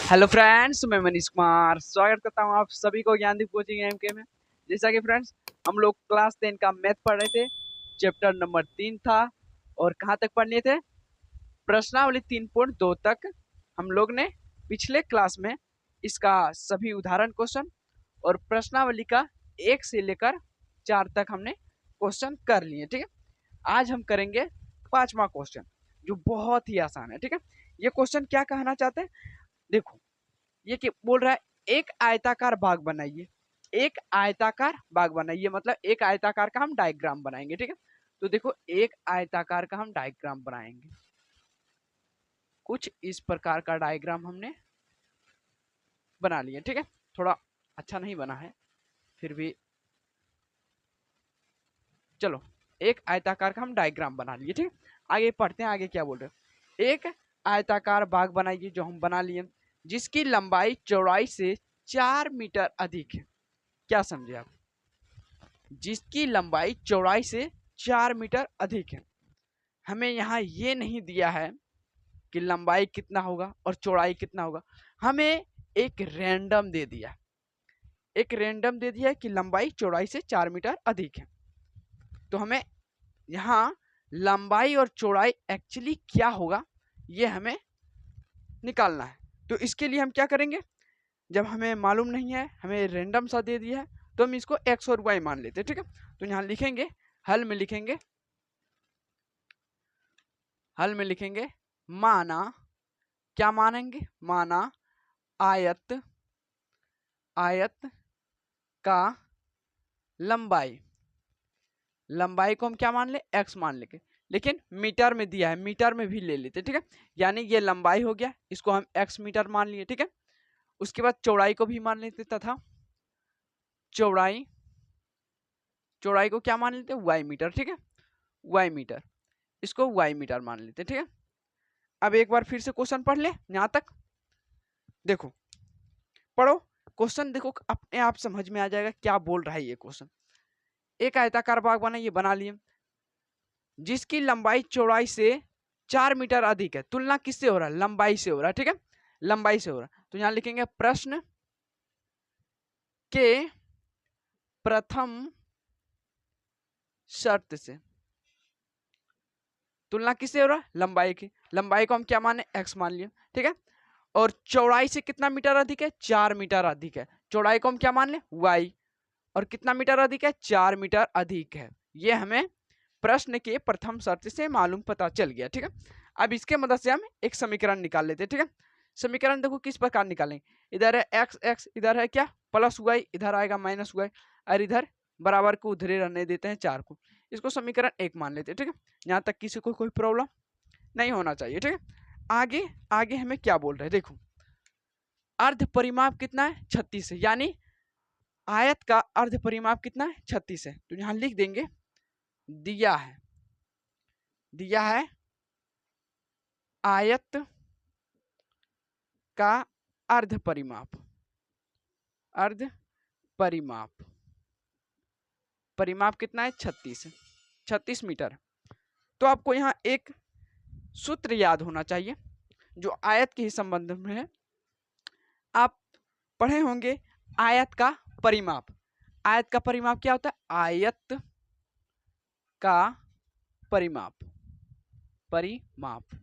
Hello friends, मैं मनीष कुमार स्वागत करता हूं आप सभी को ज्ञानदीप कोचिंग एमके में। जैसा कि फ्रेंड्स हम लोग क्लास 10 का मैथ पढ़ रहे थे। चैप्टर नंबर 3 था और कहां तक पढ़ लिए थे? प्रश्नावली 3.2 तक हम लोग ने पिछले क्लास में इसका सभी उदाहरण क्वेश्चन और प्रश्नावली का 1 से लेकर 4 तक हमने क्वेश्चन कर लिए। ठीक है, आज हम करेंगे 5वां क्वेश्चन जो बहुत ही आसान है। ठीक है, ये क्वेश्चन क्या कहना चाहते हैं, देखो ये कि बोल रहा है एक आयताकार बाग बनाइए। एक आयताकार बाग बनाइए मतलब एक आयताकार का हम डायग्राम बनाएंगे। ठीक है, तो देखो एक आयताकार का हम डायग्राम बनाएंगे। कुछ इस प्रकार का डायग्राम हमने बना लिया। ठीक है, थोड़ा अच्छा नहीं बना है फिर भी चलो, एक आयताकार का हम डायग्राम बना लिए। ठीक है, आगे पढ़ते हैं, आगे क्या बोल रहे हैं। एक आयताकार बाग बनाइए जो हम बना लिए, जिसकी लंबाई चौड़ाई से 4 मीटर अधिक है। क्या समझे आप? जिसकी लंबाई चौड़ाई से 4 मीटर अधिक है। हमें यहाँ ये नहीं दिया है कि लंबाई कितना होगा और चौड़ाई कितना होगा, हमें एक रैंडम दे दिया। एक रैंडम दे दिया है कि लंबाई चौड़ाई से 4 मीटर अधिक है। तो हमें यहाँ लंबाई और चौड़ाई एक्चुअली क्या होगा ये हमें निकालना है। तो इसके लिए हम क्या करेंगे, जब हमें मालूम नहीं है, हमें रैंडम सा दे दिया है, तो हम इसको एक्स और वाई मान लेते हैं। ठीक है, तो यहाँ लिखेंगे, हल में लिखेंगे, हल में लिखेंगे माना, क्या मानेंगे, माना आयत, आयत का लंबाई, लंबाई को हम क्या मान ले, एक्स मान लेंगे, लेकिन मीटर में दिया है, मीटर में भी ले लेते। ठीक है, यानी ये लंबाई हो गया, इसको हम एक्स मीटर मान लिए। ठीक है, उसके बाद चौड़ाई को भी मान लेते तथा चौड़ाई, चौड़ाई को क्या मान लेते, वाई मीटर। ठीक है, वाई मीटर, इसको वाई मीटर मान लेते। ठीक है, अब एक बार फिर से क्वेश्चन पढ़ ले यहां तक। देखो पढ़ो क्वेश्चन, देखो अपने आप समझ में आ जाएगा क्या बोल रहा है ये क्वेश्चन। एक आयताकार बाग बनाइए, बना लिए, जिसकी लंबाई चौड़ाई से 4 मीटर अधिक है। तुलना किससे हो रहा है, लंबाई से हो रहा है। ठीक है, लंबाई से हो रहा है। तो यहां लिखेंगे प्रश्न के प्रथम शर्त से, तुलना किससे हो रहा है, लंबाई की। लंबाई को हम क्या माने, एक्स मान लिए। ठीक है, और चौड़ाई से कितना मीटर अधिक है, 4 मीटर अधिक है। चौड़ाई को हम क्या मान ले, वाई, और कितना मीटर अधिक है, 4 मीटर अधिक है। ये हमें प्रश्न के प्रथम शर्त से मालूम पता चल गया। ठीक है, अब इसके मदद से हम एक समीकरण निकाल लेते हैं। ठीक है, समीकरण देखो किस प्रकार निकालेंगे, इधर है एक्स, एक्स इधर है क्या, प्लस वाई, इधर आएगा माइनस वाई, और इधर बराबर को उधरे रहने देते हैं 4 को। इसको समीकरण 1 मान लेते हैं। ठीक है, यहाँ तक किसी को कोई प्रॉब्लम नहीं होना चाहिए। ठीक है, आगे आगे हमें क्या बोल रहे हैं, देखो अर्ध परिमाप कितना है, 36 है, यानी आयत का अर्ध परिमाप कितना है, 36 है। तो यहां लिख देंगे, दिया है, दिया है आयत का अर्ध परिमाप, अर्ध परिमाप, परिमाप कितना है, 36, 36 मीटर। तो आपको यहाँ एक सूत्र याद होना चाहिए जो आयत के ही संबंध में है। आप पढ़े होंगे आयत का परिमाप। आयत का परिमाप क्या होता है, आयत का परिमाप, परिमाप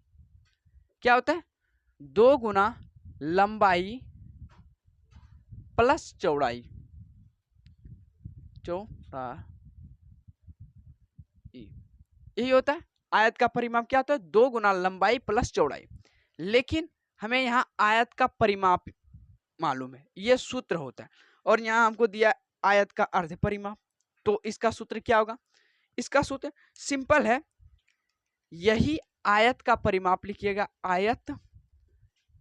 क्या होता है, 2 गुना लंबाई प्लस चौड़ाई, चौड़ाई, यही होता है। आयत का परिमाप क्या होता है, 2 गुना लंबाई प्लस चौड़ाई। लेकिन हमें यहाँ आयत का परिमाप मालूम है, ये सूत्र होता है, और यहाँ हमको दिया आयत का अर्ध परिमाप। तो इसका सूत्र क्या होगा, इसका सूत्र सिंपल है, यही आयत का परिमाप लिखिएगा, आयत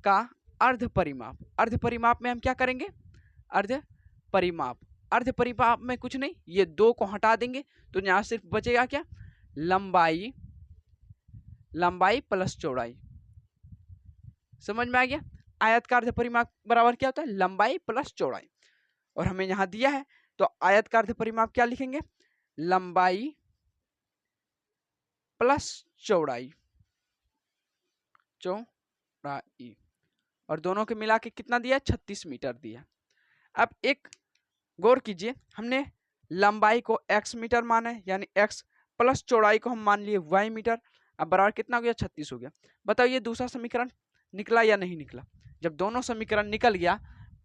का अर्ध परिमाप। अर्ध परिमाप में हम क्या करेंगे, अर्ध परिमाप, अर्ध परिमाप में कुछ नहीं, ये 2 को हटा देंगे तो यहां सिर्फ बचेगा क्या, लंबाई, लंबाई प्लस चौड़ाई। समझ में आ गया, आयत का अर्ध परिमाप बराबर क्या होता है, लंबाई प्लस चौड़ाई। और हमें यहां दिया है तो आयत का अर्ध परिमाप क्या लिखेंगे, लंबाई प्लस चौड़ाई, चौड़ाई। और दोनों के मिला के कितना दिया, 36 मीटर दिया। अब एक गौर कीजिए, हमने लंबाई को x मीटर माना है, यानी x प्लस चौड़ाई को हम मान लिए y मीटर। अब बराबर कितना हो गया, 36 हो गया। बताओ ये दूसरा समीकरण निकला या नहीं निकला? जब दोनों समीकरण निकल गया,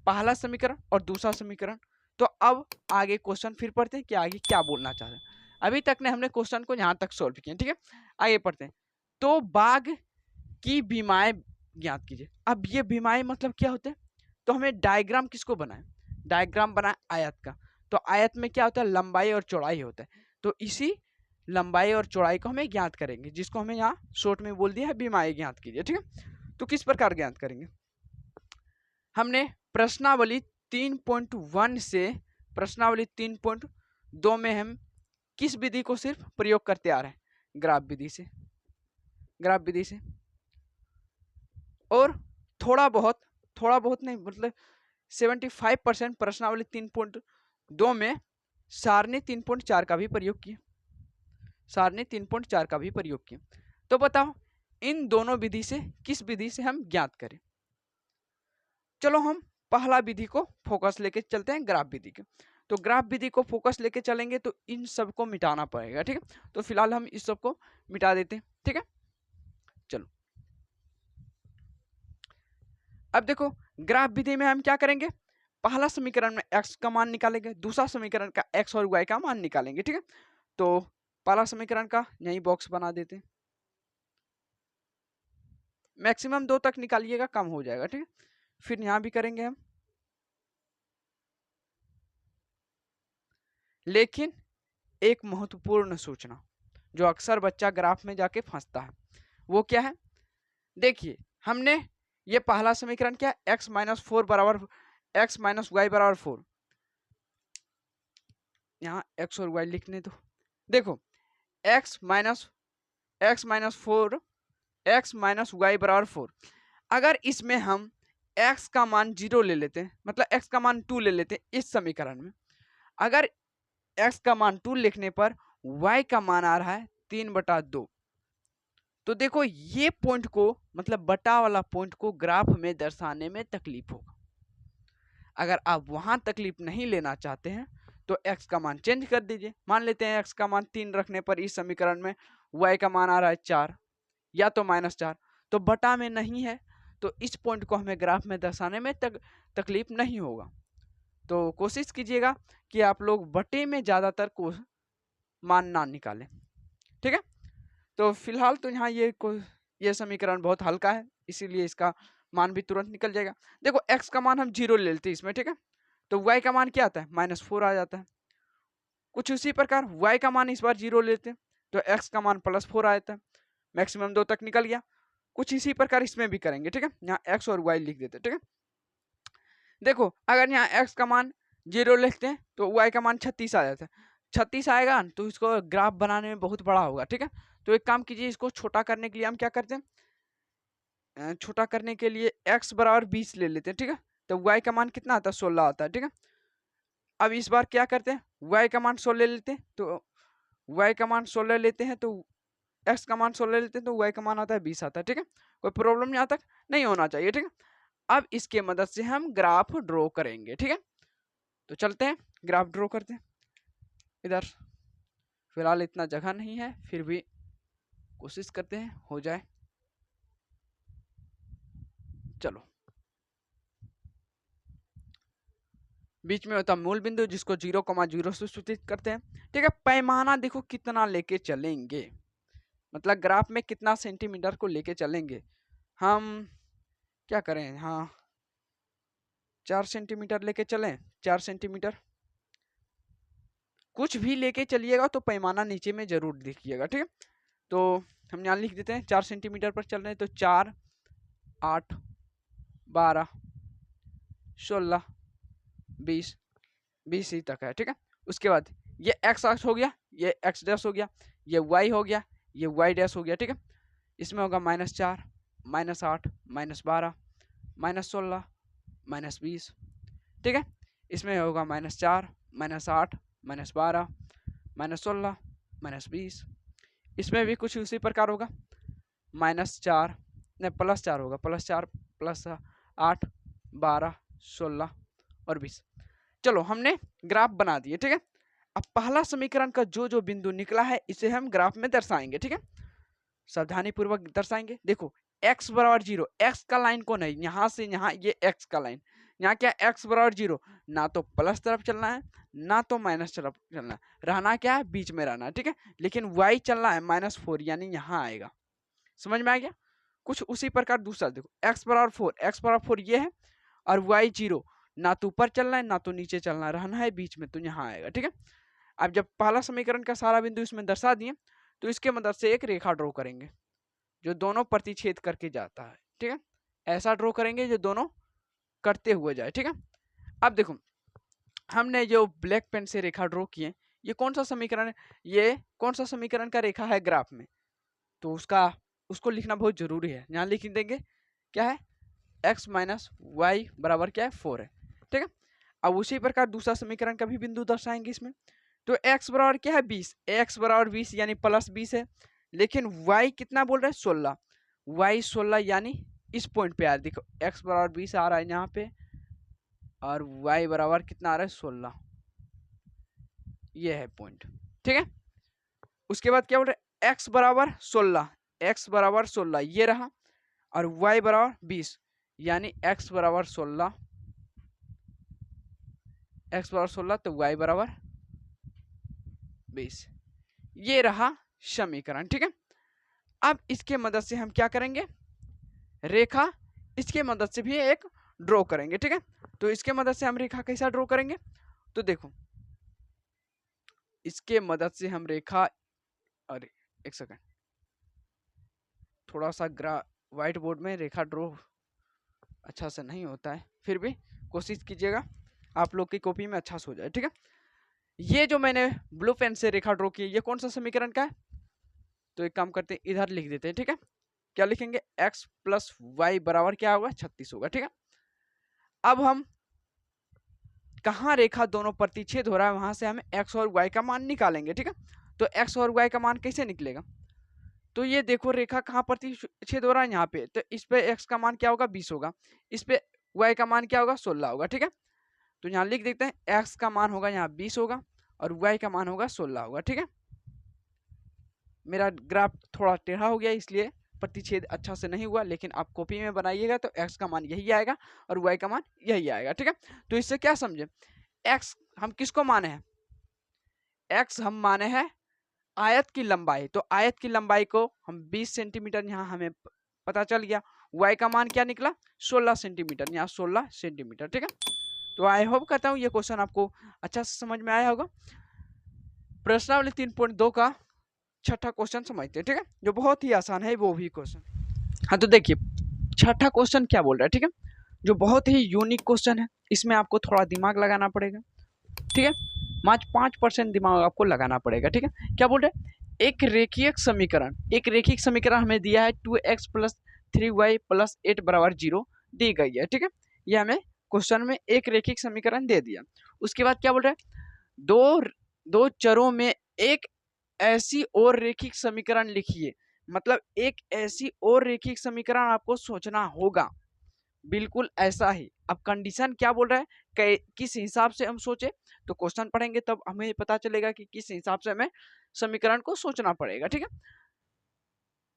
पहला समीकरण और दूसरा समीकरण, तो अब आगे क्वेश्चन फिर पढ़ते हैं कि आगे क्या बोलना चाह रहे हैं। अभी तक ने हमने क्वेश्चन को यहाँ तक सॉल्व किया, ठीक है, आगे पढ़ते हैं। तो बाघ की बीमाएं ज्ञात कीजिए। अब ये बीमाएं मतलब क्या होते हैं, तो हमें डायग्राम किसको बनाए, डायग्राम बनाए आयत का। तो आयत में क्या होता है, लंबाई और चौड़ाई होता है। तो इसी लंबाई और चौड़ाई को हमें ज्ञात करेंगे, जिसको हमें यहाँ शॉर्ट में बोल दिया है बीमाएं ज्ञात कीजिए, ठीक है। तो किस प्रकार ज्ञात करेंगे, हमने प्रश्नावली 3.1 से प्रश्नावली 3.2 में हम किस विधि को सिर्फ प्रयोग करते आ रहे हैं, ग्राफ विधि से, ग्राफ विधि से। और थोड़ा बहुत नहीं, मतलब 75% प्रश्नावली 3.2 में सारणी 3.4 का भी प्रयोग किया, सारणी 3.4 का भी प्रयोग किया। तो बताओ इन दोनों विधि से किस विधि से हम ज्ञात करें। चलो हम पहला विधि को फोकस लेके चलते हैं, ग्राफ विधि के। तो ग्राफ विधि को फोकस लेके चलेंगे तो इन सबको मिटाना पड़ेगा, ठीक है। तो फिलहाल हम इस सबको मिटा देते हैं, ठीक है। चलो अब देखो ग्राफ विधि में हम क्या करेंगे, पहला समीकरण में x का मान निकालेंगे, दूसरा समीकरण का x और y का मान निकालेंगे, ठीक है। तो पहला समीकरण का यही बॉक्स बना देते हैं, मैक्सिमम 2 तक निकालिएगा, कम हो जाएगा, ठीक है। फिर यहां भी करेंगे हम, लेकिन एक महत्वपूर्ण सूचना जो अक्सर बच्चा ग्राफ में जाके फंसता है, वो क्या है, देखिए हमने ये पहला समीकरण क्या है, x माइनस 4 बराबर x माइनस वाई बराबर 4, यहाँ x और y लिखने दो। देखो x minus 4 x minus Y बराबर 4, अगर इसमें हम x का मान 0 ले लेते हैं, मतलब x का मान 2 ले लेते हैं इस समीकरण में, अगर x का मान 2 लिखने पर y का मान आ रहा है 3/2, तो देखो ये पॉइंट को, मतलब बटा वाला पॉइंट को ग्राफ में दर्शाने में तकलीफ होगा। अगर आप वहां तकलीफ नहीं लेना चाहते हैं तो x का मान चेंज कर दीजिए। मान लेते हैं x का मान 3 रखने पर इस समीकरण में y का मान आ रहा है 4 या तो -4, तो बटा में नहीं है, तो इस पॉइंट को हमें ग्राफ में दर्शाने में तकलीफ नहीं होगा। तो कोशिश कीजिएगा कि आप लोग बटे में ज्यादातर को मान ना निकालें, ठीक है। तो फिलहाल तो यहाँ ये समीकरण बहुत हल्का है, इसीलिए इसका मान भी तुरंत निकल जाएगा। देखो x का मान हम 0 ले लेते हैं इसमें, ठीक है, तो y का मान क्या आता है, -4 आ जाता है। कुछ उसी प्रकार y का मान इस बार 0 लेते हैं तो x का मान +4 आ जाता है, मैक्सिमम 2 तक निकल गया। कुछ इसी प्रकार इसमें भी करेंगे, ठीक है, यहाँ x और y लिख देते हैं, ठीक है। देखो अगर यहाँ x का मान 0 लिखते हैं तो y का मान 36 आ जाता है, 36 आएगा तो इसको ग्राफ बनाने में बहुत बड़ा होगा, ठीक है। तो एक काम कीजिए, इसको छोटा करने के लिए हम क्या करते हैं, छोटा करने के लिए x बराबर 20 ले लेते हैं, ठीक है। तो y का मान कितना आता है, 16 आता है, ठीक है। अब इस बार क्या करते हैं, y का मान 16 लेते हैं, तो y का मान 16 लेते हैं तो x का मान 16 लेते हैं तो y का मान आता है 20 आता है, ठीक है। कोई प्रॉब्लम यहाँ तक नहीं होना चाहिए, ठीक है। अब इसके मदद से हम ग्राफ ड्रॉ करेंगे, ठीक है। तो चलते हैं ग्राफ ड्रॉ करते हैं। इधर फिलहाल इतना जगह नहीं है, फिर भी कोशिश करते हैं हो जाए। चलो बीच में होता मूल बिंदु जिसको 0,0 से सूचित करते हैं, ठीक है। पैमाना देखो कितना लेके चलेंगे, मतलब ग्राफ में कितना सेंटीमीटर को लेके चलेंगे। हम क्या करें, हाँ 4 सेंटीमीटर लेके चलें, 4 सेंटीमीटर कुछ भी लेके चलिएगा तो पैमाना नीचे में जरूर देखिएगा, ठीक है। तो हम यहाँ लिख देते हैं 4 सेंटीमीटर पर चल रहे हैं, तो 4 8 12 16 20 20 ही तक है, ठीक है। उसके बाद ये x अक्ष हो गया, ये x डैश हो गया, ये y हो गया, ये y डैश हो गया, ठीक है। इसमें होगा -4 -8 -12 -16 -20, ठीक है। इसमें होगा -4 -8 -12 -16 -20, इसमें भी कुछ उसी प्रकार होगा, -4 नहीं +4 होगा, +4 + 8, 12, 16 और 20। चलो हमने ग्राफ बना दिए, ठीक है। अब पहला समीकरण का जो जो बिंदु निकला है इसे हम ग्राफ में दर्शाएंगे, ठीक है। सावधानी पूर्वक दर्शाएंगे। देखो x बराबर 0, x का लाइन कौन है, यहां से यहां, ये x का लाइन, यहाँ क्या x बराबर 0, ना तो प्लस तरफ चलना है ना तो माइनस तरफ चलना है, रहना क्या है, बीच में रहना है, ठीक है। लेकिन y चलना है -4, यानी यहाँ आएगा। समझ में आ गया। कुछ उसी प्रकार दूसरा देखो, x बराबर 4, x बराबर 4 ये है, और y 0, ना तो ऊपर चलना है ना तो नीचे चलना है, रहना है बीच में, तो यहाँ आएगा, ठीक है। अब जब पहला समीकरण का सारा बिंदु इसमें दर्शा दिए तो इसके मदद से एक रेखा ड्रॉ करेंगे जो दोनों प्रतिच्छेद करके जाता है, ठीक है। ऐसा ड्रॉ करेंगे जो दोनों करते हुए जाए, ठीक है। अब देखो हमने जो ब्लैक पेन से रेखा ड्रॉ किए, ये कौन सा समीकरण है, ये कौन सा समीकरण का रेखा है ग्राफ में, तो उसको लिखना बहुत जरूरी है। यहाँ लिख देंगे क्या है, x माइनस वाई बराबर क्या है 4 है, ठीक है। अब उसी प्रकार दूसरा समीकरण का भी बिंदु दर्शाएंगे इसमें। तो x बराबर क्या है 20, x बराबर 20 यानी +20 है, लेकिन y कितना बोल रहे हैं 16, y 16 यानी इस पॉइंट पे आ रहा है। देखो x बराबर 20 आ रहा है यहाँ पे और y बराबर कितना आ रहा है 16, ये है पॉइंट, ठीक है। उसके बाद क्या बोल रहे हैं x बराबर 16, x बराबर 16 ये रहा, और y बराबर 20 यानी x बराबर 16, x बराबर 16 तो y बराबर 20, ये रहा समीकरण, ठीक है। अब इसके मदद से हम क्या करेंगे, रेखा इसके मदद से भी एक ड्रॉ करेंगे, ठीक है। तो इसके मदद से हम रेखा कैसा ड्रॉ करेंगे, तो देखो इसके मदद से हम रेखा, अरे एक सेकंड, थोड़ा सा व्हाइट बोर्ड में रेखा ड्रॉ अच्छा से नहीं होता है, फिर भी कोशिश कीजिएगा आप लोग की कॉपी में अच्छा से हो जाए, ठीक है। ये जो मैंने ब्लू पेन से रेखा ड्रॉ की, ये कौन सा समीकरण का है, तो एक काम करते हैं इधर लिख देते हैं, ठीक है। क्या लिखेंगे, x प्लस वाई बराबर क्या होगा 36 होगा, ठीक है। अब हम कहाँ रेखा दोनों प्रतिच्छेद हो रहा है वहां से हमें x और y का मान निकालेंगे, ठीक है। तो x और y का मान कैसे निकलेगा, तो ये देखो रेखा कहाँ प्रतिच्छेद हो रहा है, यहाँ पे, तो इस पे x का मान क्या होगा 20 होगा, इस पे y का मान क्या होगा 16 होगा, ठीक है। तो यहाँ लिख देते हैं x का मान होगा यहाँ 20 होगा और y का मान होगा 16 होगा, ठीक है। मेरा ग्राफ थोड़ा टेढ़ा हो गया इसलिए प्रतिच्छेद अच्छा से नहीं हुआ, लेकिन आप कॉपी में बनाइएगा तो x का मान यही आएगा और y का मान यही आएगा, ठीक है। तो इससे क्या समझे, x हम किसको माने हैं, x हम माने हैं आयत की लंबाई, तो आयत की लंबाई को हम 20 सेंटीमीटर यहाँ हमें पता चल गया, y का मान क्या निकला 16 सेंटीमीटर, यहाँ 16 सेंटीमीटर, ठीक है। तो आई होप करता हूँ ये क्वेश्चन आपको अच्छा से समझ में आया होगा। प्रश्नावली 3.2 का छठा क्वेश्चन समझते हैं, ठीक है, जो बहुत ही आसान है वो भी क्वेश्चन। हाँ तो देखिए छठा क्वेश्चन क्या बोल रहा है, ठीक है, जो बहुत ही यूनिक क्वेश्चन है, इसमें आपको थोड़ा दिमाग लगाना पड़ेगा, ठीक है। मात्र 5% दिमाग आपको लगाना पड़ेगा, ठीक है। क्या बोल रहे हैं, एक रेखीय समीकरण हमें दिया है 2x प्लस 3y प्लस 8 बराबर 0 दी गई है, ठीक है। ये हमें क्वेश्चन में एक रेखिक समीकरण दे दिया। उसके बाद क्या बोल रहे हैं, दो चरों में एक ऐसी और रेखिक समीकरण लिखिए, मतलब एक ऐसी और रेखिक समीकरण आपको सोचना होगा, बिल्कुल ऐसा ही। अब कंडीशन क्या बोल रहा है, किस हिसाब से हम सोचे, तो क्वेश्चन पढ़ेंगे तब हमें पता चलेगा कि किस हिसाब से हमें समीकरण को सोचना पड़ेगा, ठीक है।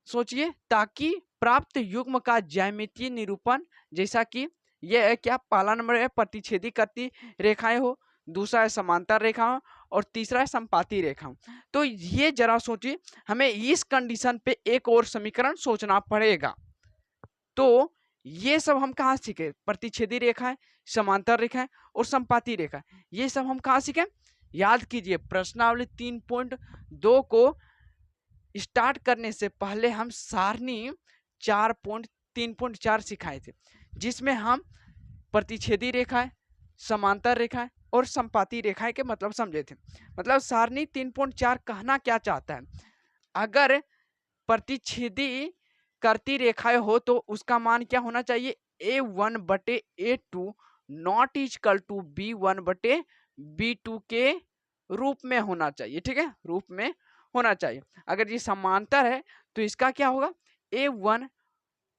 सोचिए, ताकि प्राप्त युग्म का ज्यामितीय निरूपण, जैसा कि यह है क्या, पहला नंबर है प्रतिच्छेदी करती रेखाएं हो, दूसरा है समांतर रेखा हो और तीसरा है संपाती रेखा। तो ये जरा सोचिए, हमें इस कंडीशन पे एक और समीकरण सोचना पड़ेगा। तो ये सब हम कहाँ सीखे, प्रतिच्छेदी रेखाएं, समांतर रेखाएं और संपाती रेखा, ये सब हम कहाँ सीखे, याद कीजिए प्रश्नावली 3.2 को स्टार्ट करने से पहले हम सारणी 4.3.4 सिखाए थे, जिसमें हम प्रतिच्छेदी रेखाएं, समांतर रेखाएं और संपाती रेखाएं के मतलब समझे थे। मतलब सारणी 3.4 कहना क्या चाहता है, अगर प्रतिच्छेदी करती रेखाएं हो तो उसका मान क्या होना चाहिए, a1/a2 not equal to b1/b2 के रूप में होना चाहिए, ठीक है, रूप में होना चाहिए। अगर ये समांतर है तो इसका क्या होगा, a1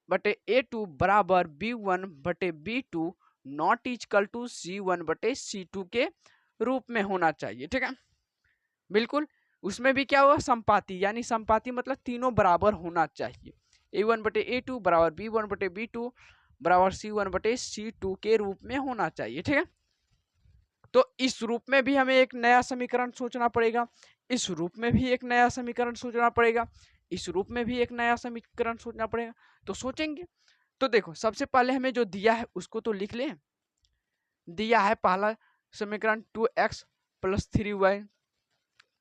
बटे A2 बराबर B1 बटे B2 not equal to C1 बटे C2 के रूप में होना चाहिए। ठीक है, बिल्कुल। उसमें भी क्या हुआ, संपाती, यानी संपाती मतलब तीनों बराबर होना चाहिए। A1 बटे A2 बराबर B1 बटे B2 बराबर C1 बटे C2 के रूप में होना चाहिए। ठीक है, तो इस रूप में भी हमें एक नया समीकरण सोचना पड़ेगा, इस रूप में भी एक नया समीकरण सोचना पड़ेगा, इस रूप में भी एक नया समीकरण सोचना पड़ेगा। तो सोचेंगे, तो देखो सबसे पहले हमें जो दिया है उसको तो लिख ले। दिया है पहला समीकरण 2x प्लस 3y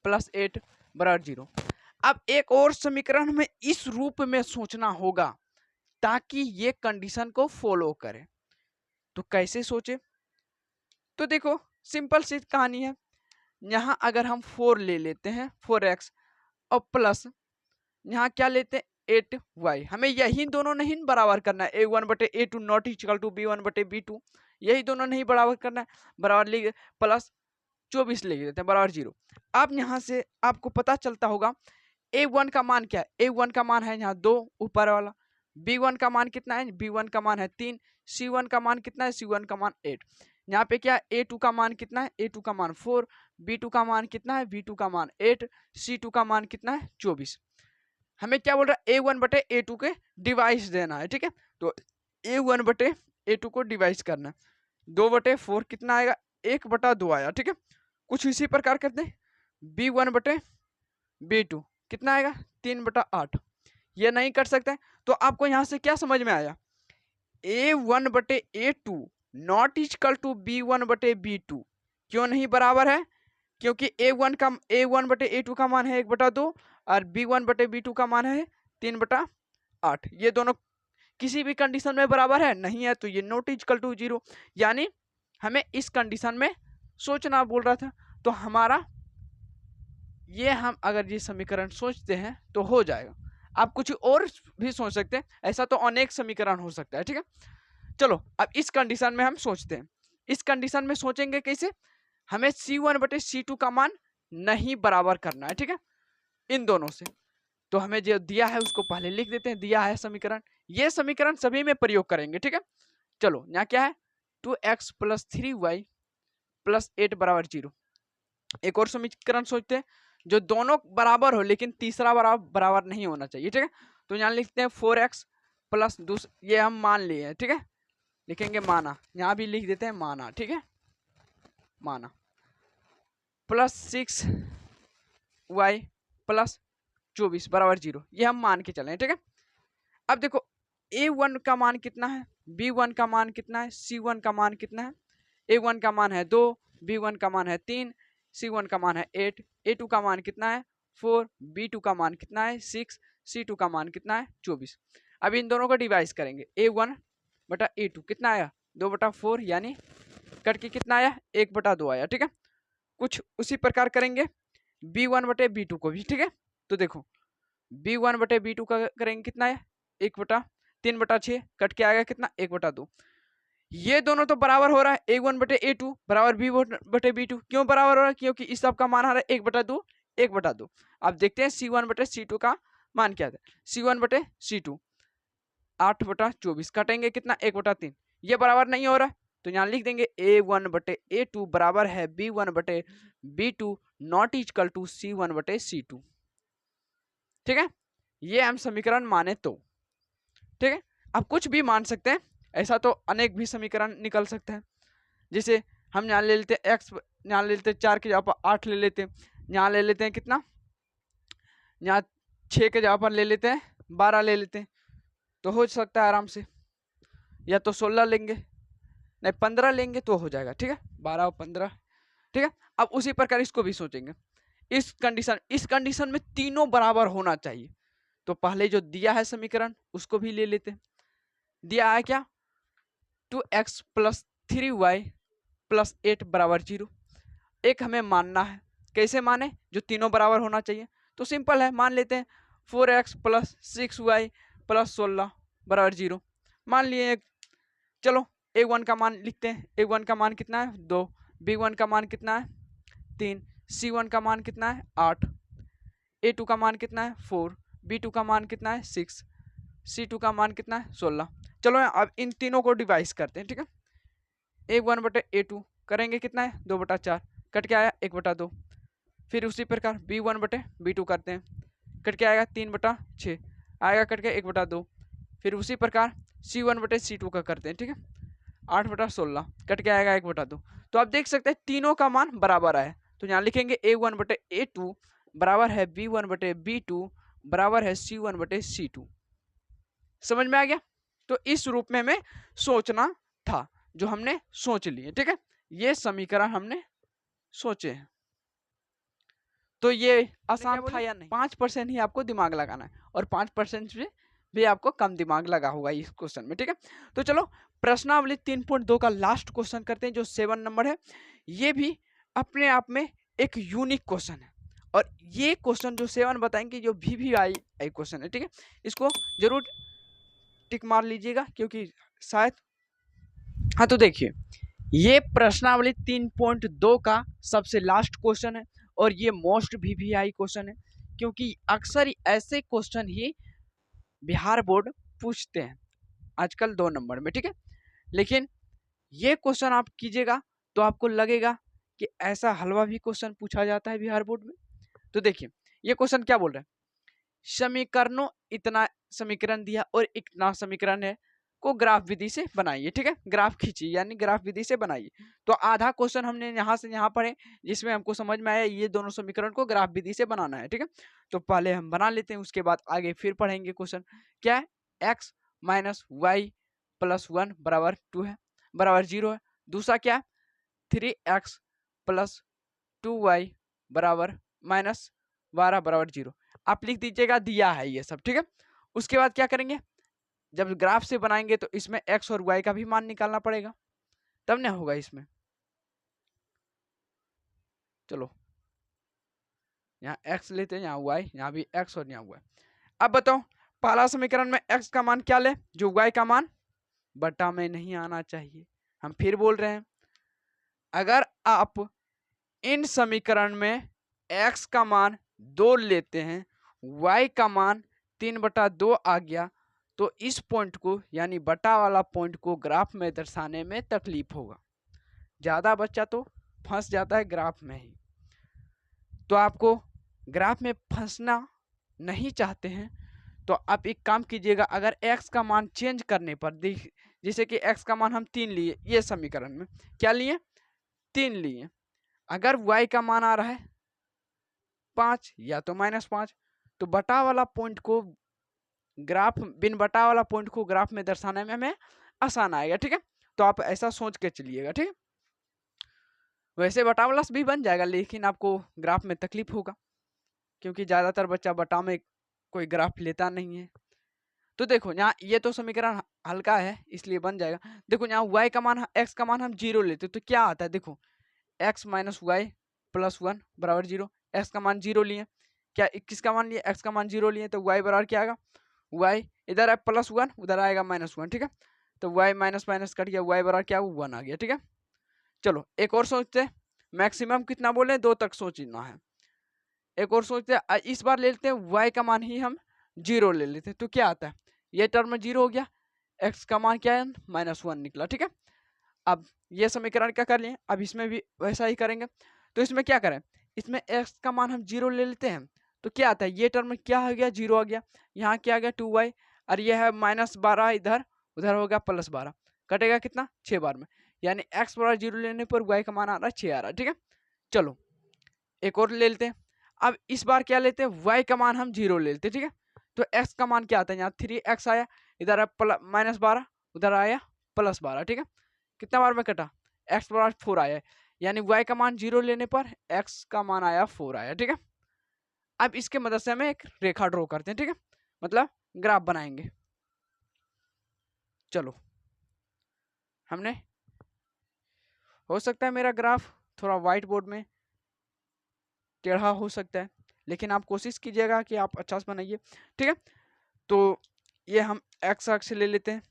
प्लस 8 बराबर 0। अब एक और समीकरण हमें इस रूप में सोचना होगा ताकि ये कंडीशन को फॉलो करे। तो कैसे सोचे, तो देखो सिंपल सी कहानी है। यहाँ अगर हम 4 ले लेते हैं 4x और प्लस यहाँ क्या लेते हैं 8y, हमें यही दोनों नहीं बराबर करना है। A1 बटे A2 not equal to B1 बटे B2, यही दोनों नहीं बराबर करना है, बराबर लिख प्लस 24 लिख देते हैं बराबर 0। अब यहाँ से आपको पता चलता होगा A1 का मान क्या है, A1 का मान है यहाँ 2 ऊपर वाला, B1 का मान कितना है, B1 का मान है 3, C1 का मान कितना है, C1 का मान 8। यहाँ पे क्या A2 का मान कितना है, A2 का मान 4, B2 का मान कितना है, B2 का मान 8, C2 का मान कितना है 24। हमें क्या बोल रहा है A1 बटे A2 के डिवाइस देना है। ठीक है, तो A1 बटे A2 को डिवाइस करना है, 2 बटे 4 कितना आएगा 1 बटा 2 आया। ठीक है, कुछ इसी प्रकार करते हैं B1 बटे B2 कितना आएगा 3 बटा 8। ये नहीं कर सकते, तो आपको यहां से क्या समझ में आया, A1 बटे A2 not equal to B1 बटे B2 क्यों नहीं बराबर है, क्योंकि A1 बटे A2 का मान है 1 बटा 2 और B1 बटे B2 का मान है 3 बटा 8। ये दोनों किसी भी कंडीशन में बराबर है नहीं है, तो ये नॉट इक्वल टू 0, यानी हमें इस कंडीशन में सोचना बोल रहा था। तो हमारा ये हम अगर ये समीकरण सोचते हैं तो हो जाएगा। आप कुछ और भी सोच सकते हैं, ऐसा तो अनेक समीकरण हो सकता है। ठीक है, चलो अब इस कंडीशन में हम सोचते हैं। इस कंडीशन में सोचेंगे कैसे, हमें C1 बटे C2 का मान नहीं बराबर करना है। ठीक है, इन दोनों से, तो हमें जो दिया है उसको पहले लिख देते हैं। दिया है समीकरण, ये समीकरण सभी में प्रयोग करेंगे। ठीक है, चलो यहाँ क्या है 2x प्लस 3y प्लस 8 बराबर 0। एक और समीकरण सोचते हैं जो दोनों बराबर हो लेकिन तीसरा बराबर नहीं होना चाहिए। ठीक है, तो यहाँ लिखते हैं 4x प्लस ये हम मान लिए हैं। ठीक है, लिखेंगे माना, यहाँ भी लिख देते हैं माना। ठीक है, माना प्लस 6y प्लस 24 बराबर 0, ये हम मान के चले। ठीक है, अब देखो A1 का मान कितना है, B1 का मान कितना है, C1 का मान कितना है। A1 का मान है 2, B1 का मान है 3, C1 का मान है 8, A2 का मान कितना है 4, B2 का मान कितना है 6, C2 का मान कितना है 24। अब इन दोनों को डिवाइड करेंगे, A1 बटा A2 कितना आया 2 बटा 4, यानी कट के कितना आया 1 बटा 2 आया। ठीक है, कुछ उसी प्रकार करेंगे B1 बटे B2 को भी। ठीक है, तो देखो B1 बटे B2 का करेंगे कितना है 1 बटा 3 बटा 6, कट के आएगा कितना 1 बटा 2। ये दोनों तो बराबर हो रहा है, A1 बटे A2 बराबर B1 बटे B2। क्यों बराबर हो रहा है, क्योंकि इस सब का मान आ रहा है 1 बटा 2 1 बटा 2। अब देखते हैं C1 बटे C2 का मान क्या था, C1 बटे C2 8 बटा 24, कटेंगे कितना 1 बटा 3, ये बराबर नहीं हो रहा, तो यहाँ लिख देंगे A1 बटे A2 बराबर है B1 बटे B2 not equal to C1 बटे C2। ठीक है, ये हम समीकरण माने तो। ठीक है, अब कुछ भी मान सकते हैं, ऐसा तो अनेक भी समीकरण निकल सकते हैं। जैसे हम यहाँ ले लेते हैं x, यहाँ ले लेते हैं 4 के जगह पर 8 ले लेते हैं, यहाँ ले लेते हैं कितना, यहाँ 6 के जगह पर ले लेते हैं 12 ले लेते हैं, तो हो सकता है आराम से, या तो 16 लेंगे, नहीं 15 लेंगे तो हो जाएगा। ठीक है, 12 और 15। ठीक है, अब उसी प्रकार इसको भी सोचेंगे। इस कंडीशन में तीनों बराबर होना चाहिए, तो पहले जो दिया है समीकरण उसको भी ले लेते हैं। दिया है क्या 2x प्लस 3y प्लस 8 बराबर 0। एक हमें मानना है, कैसे माने, जो तीनों बराबर होना चाहिए। तो सिंपल है, मान लेते हैं 4x प्लस 6y प्लस 16 बराबर 0 मान लिए। चलो A1 का मान लिखते हैं, A1 का मान कितना है 2, B1 का मान कितना है 3, C1 का मान कितना है 8, A2 का मान कितना है 4, B2 का मान कितना है 6, C2 का मान कितना है 16। चलो अब इन तीनों को डिवाइस करते हैं, ठीक है। A1/A2 करेंगे कितना है 2/4, कट के आया 1/2। फिर उसी प्रकार B1/B2 करते हैं, कट के आएगा 3/6 आएगा, कट के 1/2। फिर उसी प्रकार C1/C2 का करते हैं, ठीक है, 8/16 कट के आएगा 1/2। तो आप देख सकते हैं तीनों का मान बराबर आया। तो यहाँ लिखेंगे A1/A2 बराबर है B1/B2 बराबर है C1/C2। समझ में आ गया। तो इस रूप में हमें सोचना था, जो हमने सोच लिए, ठीक है। ये समीकरण हमने सोचे हैं। तो ये आसान था या नहीं? 5% ही आपको दिमाग लगाना है और 5% से भी आपको कम दिमाग लगा होगा इस क्वेश्चन में, ठीक है। तो चलो प्रश्नावली 3.2 का लास्ट क्वेश्चन करते हैं, जो 7 नंबर है। ये भी अपने आप में एक यूनिक क्वेश्चन है और ये क्वेश्चन जो 7 बताएंगे जो VVI क्वेश्चन है, ठीक है। इसको जरूर टिक मार लीजिएगा क्योंकि शायद, हाँ तो देखिए ये प्रश्नावली 3.2 का सबसे लास्ट क्वेश्चन है और ये मोस्ट VVI क्वेश्चन है, क्योंकि अक्सर ऐसे क्वेश्चन ही बिहार बोर्ड पूछते हैं आजकल 2 नंबर में, ठीक है। लेकिन ये क्वेश्चन आप कीजिएगा तो आपको लगेगा कि ऐसा हलवा भी क्वेश्चन पूछा जाता है बिहार बोर्ड में। तो देखिए ये क्वेश्चन क्या बोल रहा है, समीकरणों इतना समीकरण दिया और इतना समीकरण है को ग्राफ विधि से बनाइए, ठीक है। ग्राफ खींचिए यानी ग्राफ विधि से बनाइए। तो आधा क्वेश्चन हमने यहाँ से यहाँ पढ़े जिसमें हमको समझ में आया ये दोनों समीकरण को ग्राफ विधि से बनाना है, ठीक है। तो पहले हम बना लेते हैं, उसके बाद आगे फिर पढ़ेंगे क्वेश्चन। क्या है, x माइनस वाई प्लस 1 बराबर 2 है, बराबर 0 है। दूसरा क्या है, 3x प्लस 2y बराबर माइनस 12 बराबर 0। आप लिख दीजिएगा दिया है ये सब, ठीक है। उसके बाद क्या करेंगे, जब ग्राफ से बनाएंगे तो इसमें x और y का भी मान निकालना पड़ेगा, तब ना होगा इसमें। चलो यहाँ x लेते हैं, यहाँ y, यहाँ भी x और यहाँ y। अब बताओ पहला समीकरण में x का मान क्या ले, जो y का मान बटा में नहीं आना चाहिए। हम फिर बोल रहे हैं, अगर आप इन समीकरण में x का मान 2 लेते हैं, y का मान 3/2 आ गया, तो इस पॉइंट को यानी बटा वाला पॉइंट को ग्राफ में दर्शाने में तकलीफ होगा। ज्यादा बच्चा तो फंस जाता है ग्राफ में ही। तो आपको ग्राफ में फंसना नहीं चाहते हैं तो आप एक काम कीजिएगा, अगर x का मान चेंज करने पर जैसे कि x का मान हम 3 लिए, ये समीकरण में क्या लिए 3 लिए, अगर y का मान आ रहा है 5 या तो -5, तो बटा वाला पॉइंट को ग्राफ बिन बटा वाला पॉइंट को ग्राफ में दर्शाने में हमें आसान आएगा, ठीक है। तो आप ऐसा सोच के चलिएगा, ठीक है। वैसे बटा वाला भी बन जाएगा लेकिन आपको ग्राफ में तकलीफ होगा क्योंकि ज्यादातर बच्चा बटा में कोई ग्राफ लेता नहीं है। तो देखो यहाँ ये तो समीकरण हल्का है इसलिए बन जाएगा। देखो यहाँ y का मान x का मान हम 0 लेते तो क्या आता है, देखो x माइनस वाई प्लस 1 बराबर 0। x का मान 0 लिए, क्या 21 का मान लिए, x का मान 0 लिए, तो y बराबर क्या आएगा, y इधर है +1 उधर आएगा -1, ठीक है। तो y माइनस माइनस कट गया, y बराबर क्या 1 आ गया, ठीक है। चलो एक और सोचते हैं, मैक्सिमम कितना बोले 2 तक सोचना है। एक और सोचते हैं, इस बार ले लेते हैं y का मान ही हम 0 ले लेते हैं, तो क्या आता है, ये टर्म 0 हो गया, x का मान क्या है -1 निकला, ठीक है। अब ये समीकरण क्या कर लिए, अब इसमें भी वैसा ही करेंगे। तो इसमें क्या करें, इसमें x का मान हम 0 ले लेते हैं तो क्या आता है, ये टर्म क्या हो गया 0 आ गया, यहाँ क्या आ गया 2y, और ये है -12 इधर, उधर हो गया +12, कटेगा कितना 6 बार में, यानी x बराबर 0 लेने पर y का मान आ रहा है 6 आ रहा है, ठीक है। चलो एक और ले लेते हैं, अब इस बार क्या लेते हैं, y का मान हम 0 ले लेते हैं, ठीक है। तो x का मान क्या आता है, यहाँ 3x आया, इधर -12 उधर आया +12, ठीक है। कितना बार में कटा, x बराबर 4 आया, यानी y का मान 0 लेने पर x का मान आया 4 आया, ठीक है। अब इसके मदद से हमें एक रेखा ड्रॉ करते हैं, ठीक है, मतलब ग्राफ बनाएंगे। चलो हमने, हो सकता है मेरा ग्राफ थोड़ा व्हाइट बोर्ड में टेढ़ा हो सकता है, लेकिन आप कोशिश कीजिएगा कि आप अच्छा से बनाइए, ठीक है। तो ये हम x अक्ष ले लेते हैं,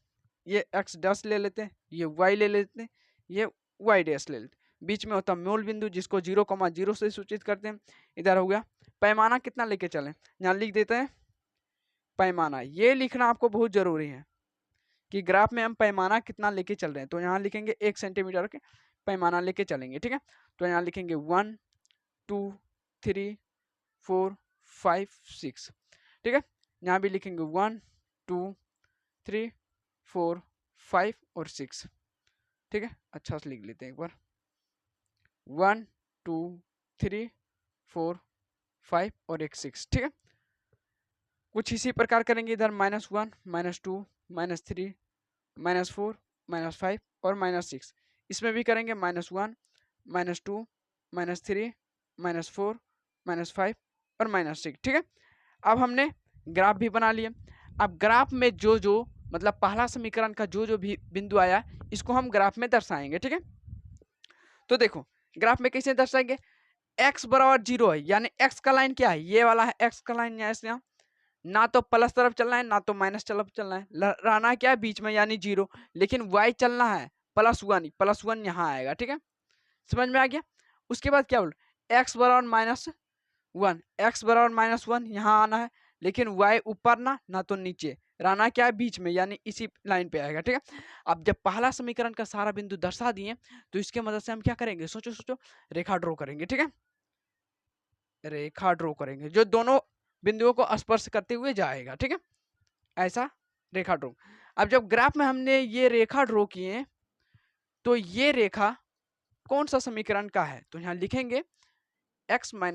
ये x डैश ले लेते हैं, ये y ले लेते हैं, ये y डैश ले लेते हैं, बीच में होता है मूल बिंदु जिसको 0,0 से सूचित करते हैं। इधर हो गया पैमाना कितना लेके चलें, यहाँ लिख देते हैं पैमाना, ये लिखना आपको बहुत जरूरी है कि ग्राफ में हम पैमाना कितना लेके चल रहे हैं। तो यहाँ लिखेंगे 1 सेंटीमीटर के पैमाना लेके चलेंगे, ठीक है। तो यहाँ लिखेंगे 1 2 3 4 5 6, ठीक है। यहाँ भी लिखेंगे 1 2 3 4 5 और 6, ठीक है। अच्छा से लिख लेते हैं एक बार, 1 2 3 4 5 और एक 6, ठीक है। कुछ इसी प्रकार करेंगे इधर -1 -2 -3 -4 -5 और -6, इसमें भी करेंगे -1 -2 -3 -4 -5 और -6, ठीक है। अब हमने ग्राफ भी बना लिया। अब ग्राफ में जो जो मतलब पहला समीकरण का जो जो भी बिंदु आया इसको हम ग्राफ में दर्शाएंगे, ठीक है। तो देखो ग्राफ में कैसे दर्शाएंगे, x बराबर 0 है, यानी x का लाइन क्या है, ये वाला है x का लाइन, यहाँ ना तो प्लस तरफ चलना है ना तो माइनस तरफ चलना है, रहना क्या है बीच में यानी 0, लेकिन y चलना है +1, +1 यहाँ आएगा, ठीक है। समझ में आ गया। उसके बाद क्या बोल, x बराबर -1, x बराबर -1 यहाँ आना है, लेकिन y ऊपर ना तो नीचे, रहना क्या है बीच में यानी इसी लाइन पे आएगा, ठीक है। अब जब पहला समीकरण का सारा बिंदु दर्शा दिए तो इसके मदद से हम क्या करेंगे, सोचो सोचो, रेखा ड्रॉ करेंगे, ठीक है। रेखा ड्रॉ करेंगे जो दोनों बिंदुओं को स्पर्श करते हुए जाएगा, ठीक है, ऐसा रेखा ड्रॉ। अब जब ग्राफ में हमने ये रेखा ड्रॉ किए तो ये रेखा कौन सा समीकरण का है, तो यहाँ लिखेंगे x - y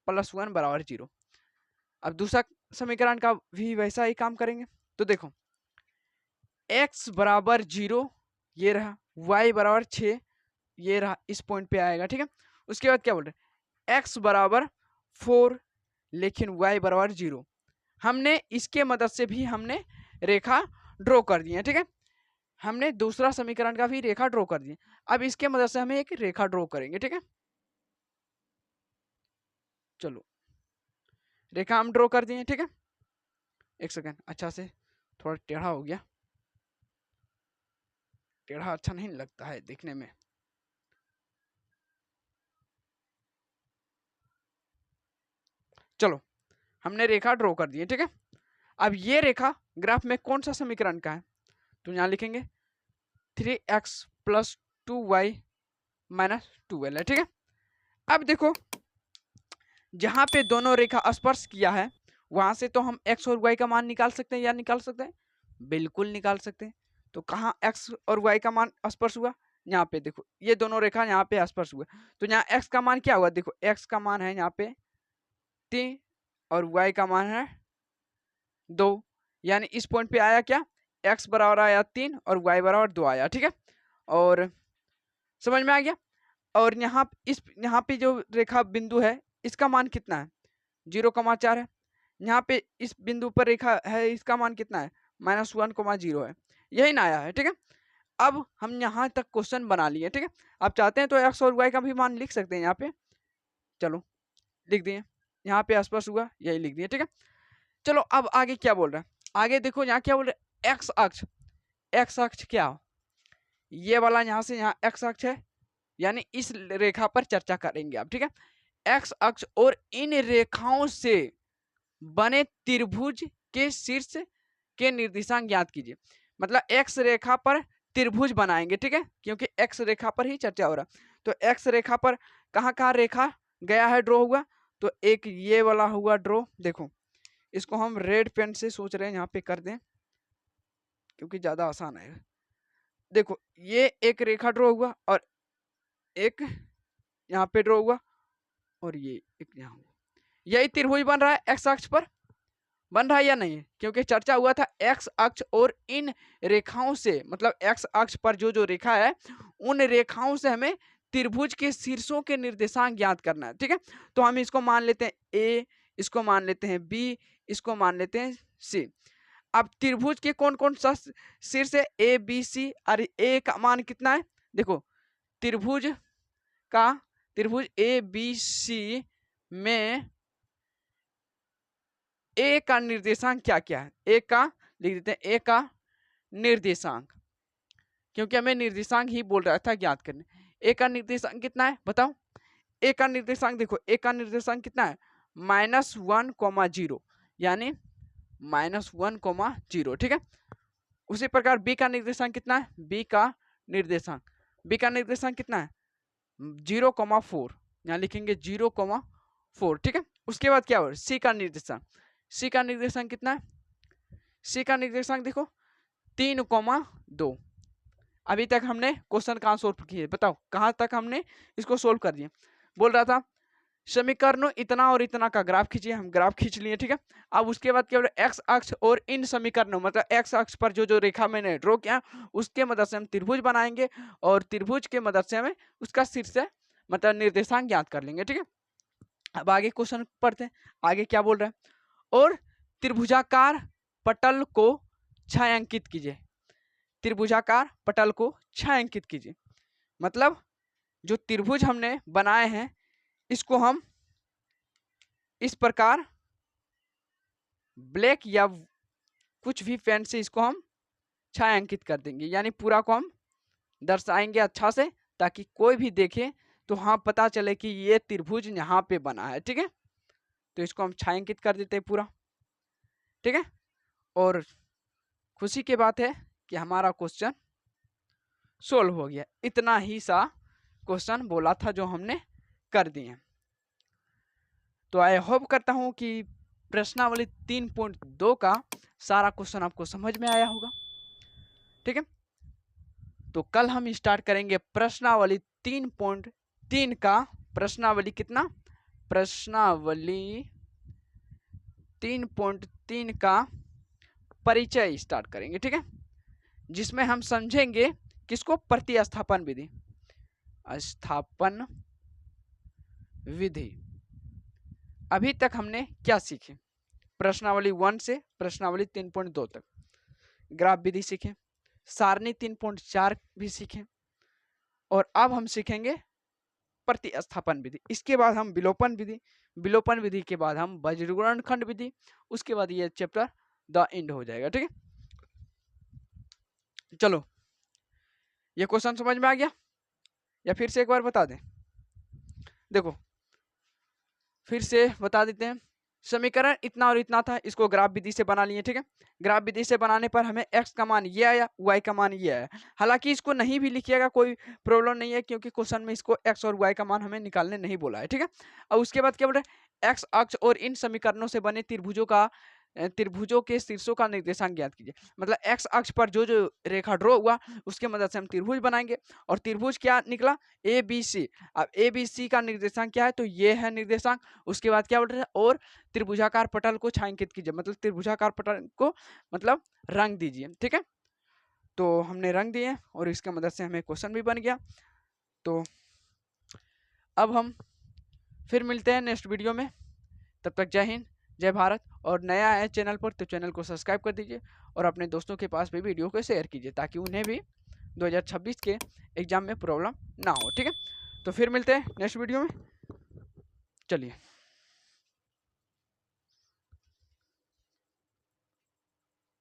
+ 1 = 0। अब दूसरा समीकरण का भी वैसा ही काम करेंगे। तो देखो x = 0 ये रहा, y = 6 ये रहा, इस पॉइंट पे आएगा, ठीक है। उसके बाद क्या बोल रहे, x = 4 लेकिन y = 0। हमने इसके मदद से भी हमने रेखा ड्रॉ कर दी है, ठीक है। हमने दूसरा समीकरण का भी रेखा ड्रॉ कर दी। अब इसके मदद से हमें एक रेखा ड्रॉ करेंगे, ठीक है। चलो रेखा हम ड्रॉ कर दिए, ठीक है। एक सेकंड, अच्छा से थोड़ा टेढ़ा हो गया, टेढ़ा अच्छा नहीं लगता है देखने में। चलो हमने रेखा ड्रॉ कर दी है, ठीक है। अब ये रेखा ग्राफ में कौन सा समीकरण का है, तो यहाँ लिखेंगे 3x + 2y - 12 है, ठीक है। अब देखो जहां पे दोनों रेखा स्पर्श किया है वहां से तो हम x और y का मान निकाल सकते हैं, या निकाल सकते हैं, बिल्कुल निकाल सकते हैं। तो कहाँ x और y का मान स्पर्श हुआ, यहाँ पे देखो ये दोनों रेखा यहाँ पे स्पर्श हुआ, तो यहाँ x का मान क्या हुआ, देखो x का मान है यहाँ पे 3 और y का मान है 2, यानी इस पॉइंट पे आया क्या, x बराबर आया 3 और y बराबर 2 आया, ठीक है। और समझ में आ गया। और यहाँ पे जो रेखा बिंदु है इसका मान कितना है, 0,4 है। यहाँ पे इस बिंदु पर रेखा है इसका मान कितना है, -1,0 है, यही ना आया है, ठीक है। अब हम यहाँ तक क्वेश्चन बना लिए, ठीक है। आप चाहते हैं तो x और y का भी मान लिख सकते हैं यहाँ पे, चलो लिख दिए, यहाँ पे आसपास हुआ यही लिख दिए, ठीक है। चलो अब आगे क्या बोल रहा है, आगे देखो यहाँ क्या बोल रहा है, x अक्ष क्या हो, ये वाला यहाँ से यहाँ x अक्ष है, यानी इस रेखा पर चर्चा करेंगे आप, ठीक है। x अक्ष और इन रेखाओं से बने त्रिभुज के शीर्ष के निर्देशांक ज्ञात कीजिए। मतलब x रेखा पर त्रिभुज बनाएंगे, ठीक है, क्योंकि x रेखा पर ही चर्चा हो रहा। तो x रेखा पर कहाँ कहाँ रेखा गया है, ड्रॉ हुआ, तो एक ये वाला हुआ ड्रॉ, देखो इसको हम रेड पेन से सोच रहे हैं यहाँ पे कर दें क्योंकि ज्यादा आसान है। देखो ये एक रेखा ड्रॉ हुआ और एक यहाँ पे ड्रॉ हुआ और ये एक यहाँ हुआ, यही त्रिभुज बन रहा है, एक्स अक्ष पर बन रहा है या नहीं, क्योंकि चर्चा हुआ था एक्स अक्ष और इन रेखाओं से, मतलब एक्स अक्ष पर जो जो रेखा है उन रेखाओं से हमें त्रिभुज के शीर्षों के निर्देशांक ज्ञात करना है, ठीक है। तो हम इसको मान लेते हैं ए, इसको मान लेते हैं बी, इसको मान लेते हैं सी। अब त्रिभुज के कौन कौन सा शीर्ष है, ए बी सी, और ए का मान कितना है, देखो त्रिभुज ए बी सी में ए का निर्देशांक क्या क्या है, ए का लिख देते हैं, ए का निर्देशांक, क्योंकि हमें निर्देशांक ही बोल रहा था ज्ञात करने। ए का निर्देशांक कितना है बताओ, ए का निर्देशांक देखो, ए का निर्देशांक कितना है, -1,0, यानी -1, ठीक है। उसी प्रकार बी का निर्देशांक कितना है, बी का निर्देशांक कितना है 0,4, यहाँ लिखेंगे 0,4, ठीक है। उसके बाद क्या हो, सी का निर्देशांक कितना है, सी का निर्देशांक देखो 3,2। अभी तक हमने क्वेश्चन कहाँ सोल्व किए, बताओ कहाँ तक हमने इसको सोल्व कर दिया। बोल रहा था समीकरणों इतना और इतना का ग्राफ खींचिए, हम ग्राफ खींच लिए, ठीक है। अब उसके बाद क्या बोले, एक्स अक्ष और इन समीकरणों मतलब एक्स अक्ष पर जो रेखा मैंने ड्रॉ किया उसके मदद से हम त्रिभुज बनाएंगे और त्रिभुज के मदद से हमें उसका शीर्ष मतलब निर्देशांक ज्ञात कर लेंगे, ठीक है। अब आगे क्वेश्चन पढ़ते हैं, आगे क्या बोल रहा है, और त्रिभुजाकार पटल को छायांकित कीजिए, त्रिभुजाकार पटल को छायांकित कीजिए। मतलब जो त्रिभुज हमने बनाए हैं इसको हम इस प्रकार ब्लैक या कुछ भी पेन से इसको हम छायांकित कर देंगे, यानी पूरा को हम दर्शाएंगे अच्छा से, ताकि कोई भी देखे तो हाँ पता चले कि ये त्रिभुज यहाँ पे बना है, ठीक है। तो इसको हम छायांकित कर देते हैं पूरा, ठीक है। और खुशी की बात है कि हमारा क्वेश्चन सोल्व हो गया। इतना ही सा क्वेश्चन बोला था जो हमने कर दिए। तो आई होप करता हूं कि प्रश्नावली 3.2 का सारा क्वेश्चन आपको समझ में आया होगा, ठीक है। तो कल हम स्टार्ट करेंगे प्रश्नावली 3.3 का, प्रश्नावली कितना, प्रश्नावली 3.3 का परिचय स्टार्ट करेंगे, ठीक है। जिसमें हम समझेंगे किसको, प्रतिस्थापन विधि, स्थापन विधि। अभी तक हमने क्या सीखे, प्रश्नावली 1 से प्रश्नावली 3.2 तक ग्राफ विधि सीखे, सारणी 3.4 भी सीखे, और अब हम सीखेंगे प्रतिस्थापन विधि। इसके बाद हम विलोपन विधि, विलोपन विधि के बाद हम वज्रगुणनखंड विधि, उसके बाद ये चैप्टर द एंड हो जाएगा, ठीक है। चलो ये क्वेश्चन समझ में आ गया या फिर से एक बार बता दें, देखो फिर से बता देते हैं। समीकरण इतना और इतना था, इसको ग्राफ विधि से बना लिए, ठीक है। ग्राफ विधि से बनाने पर हमें x का मान ये आया, y का मान ये आया। हालांकि इसको नहीं भी लिखिएगा कोई प्रॉब्लम नहीं है, क्योंकि क्वेश्चन में इसको x और y का मान हमें निकालने नहीं बोला है, ठीक है। और उसके बाद क्या बोल रहे हैं, x अक्ष और इन समीकरणों से बने त्रिभुजों के शीर्षों का निर्देशांक ज्ञात कीजिए। मतलब x अक्ष पर जो रेखा ड्रॉ हुआ उसके मदद से हम त्रिभुज बनाएंगे, और त्रिभुज क्या निकला, ABC। अब ABC का निर्देशांक क्या है, तो ये है निर्देशांक। उसके बाद क्या बोल रहे हैं, और त्रिभुजाकार पटल को छायांकित कीजिए, मतलब त्रिभुजाकार पटल को मतलब रंग दीजिए, ठीक है। तो हमने रंग दिए और इसके मदद से हमें क्वेश्चन भी बन गया। तो अब हम फिर मिलते हैं नेक्स्ट वीडियो में, तब तक जय हिंद जय भारत। और नया है चैनल पर तो चैनल को सब्सक्राइब कर दीजिए और अपने दोस्तों के पास भी वीडियो को शेयर कीजिए, ताकि उन्हें भी 2026 के एग्जाम में प्रॉब्लम ना हो, ठीक है। तो फिर मिलते हैं नेक्स्ट वीडियो में, चलिए।